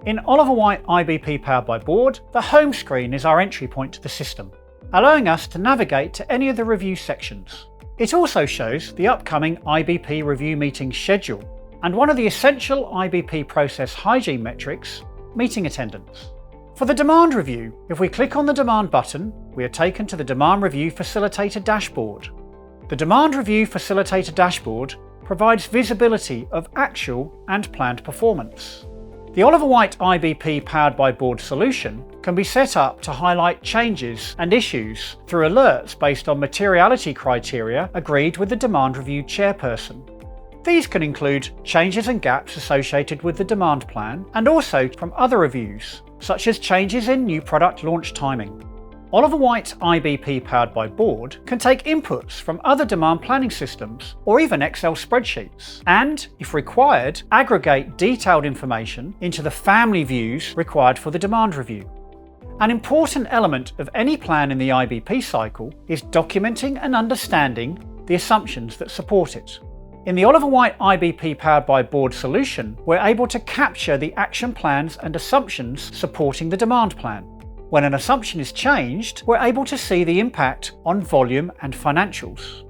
In Oliver Wight IBP Powered by Board, the home screen is our entry point to the system, allowing us to navigate to any of the review sections. It also shows the upcoming IBP review meeting schedule and one of the essential IBP process hygiene metrics, meeting attendance. For the demand review, if we click on the demand button, we are taken to the Demand Review Facilitator dashboard. The Demand Review Facilitator dashboard provides visibility of actual and planned performance. The Oliver Wight IBP Powered by Board solution can be set up to highlight changes and issues through alerts based on materiality criteria agreed with the demand review chairperson. These can include changes and gaps associated with the demand plan and also from other reviews, such as changes in new product launch timing. Oliver Wight IBP Powered by Board can take inputs from other demand planning systems or even Excel spreadsheets and, if required, aggregate detailed information into the family views required for the demand review. An important element of any plan in the IBP cycle is documenting and understanding the assumptions that support it. In the Oliver Wight IBP Powered by Board solution, we're able to capture the action plans and assumptions supporting the demand plan. When an assumption is changed, we're able to see the impact on volume and financials.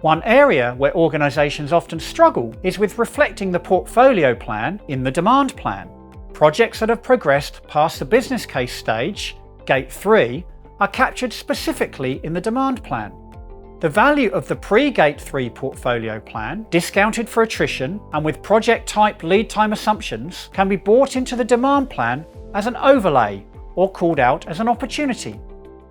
One area where organisations often struggle is with reflecting the portfolio plan in the demand plan. Projects that have progressed past the business case stage, Gate 3, are captured specifically in the demand plan. The value of the pre-Gate 3 portfolio plan, discounted for attrition and with project type lead time assumptions, can be brought into the demand plan as an overlay or called out as an opportunity.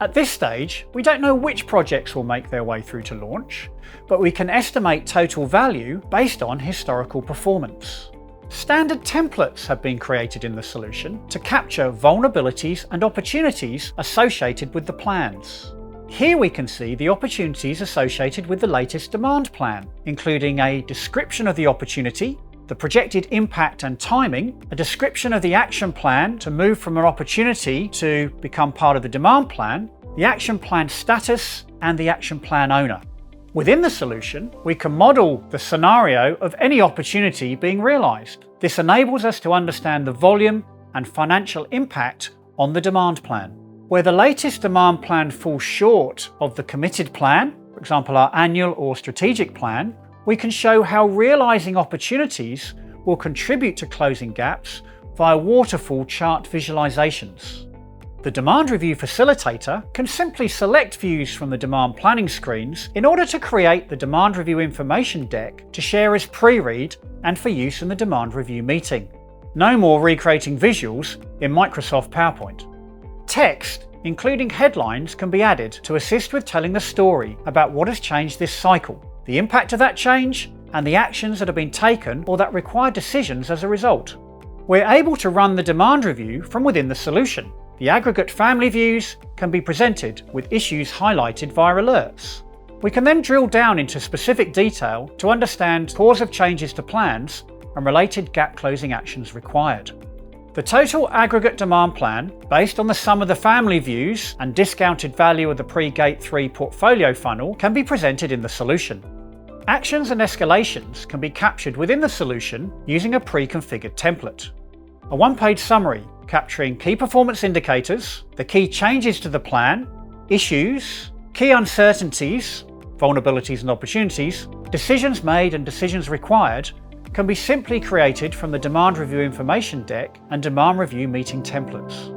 At this stage, we don't know which projects will make their way through to launch, but we can estimate total value based on historical performance. Standard templates have been created in the solution to capture vulnerabilities and opportunities associated with the plans. Here we can see the opportunities associated with the latest demand plan, including a description of the opportunity, the projected impact and timing, a description of the action plan to move from an opportunity to become part of the demand plan, the action plan status, and the action plan owner. Within the solution, we can model the scenario of any opportunity being realised. This enables us to understand the volume and financial impact on the demand plan. Where the latest demand plan falls short of the committed plan, for example our annual or strategic plan, we can show how realising opportunities will contribute to closing gaps via waterfall chart visualizations. The Demand Review Facilitator can simply select views from the demand planning screens in order to create the Demand Review Information Deck to share as pre-read and for use in the Demand Review meeting. No more recreating visuals in Microsoft PowerPoint. Text, including headlines, can be added to assist with telling the story about what has changed this cycle, the impact of that change, and the actions that have been taken or that require decisions as a result. We're able to run the demand review from within the solution. The aggregate family views can be presented with issues highlighted via alerts. We can then drill down into specific detail to understand cause of changes to plans and related gap closing actions required. The total aggregate demand plan, based on the sum of the family views and discounted value of the pre-Gate 3 portfolio funnel, can be presented in the solution. Actions and escalations can be captured within the solution using a pre-configured template. A one-page summary capturing key performance indicators, the key changes to the plan, issues, key uncertainties, vulnerabilities and opportunities, decisions made and decisions required, can be simply created from the Demand Review Information Deck and Demand Review Meeting templates.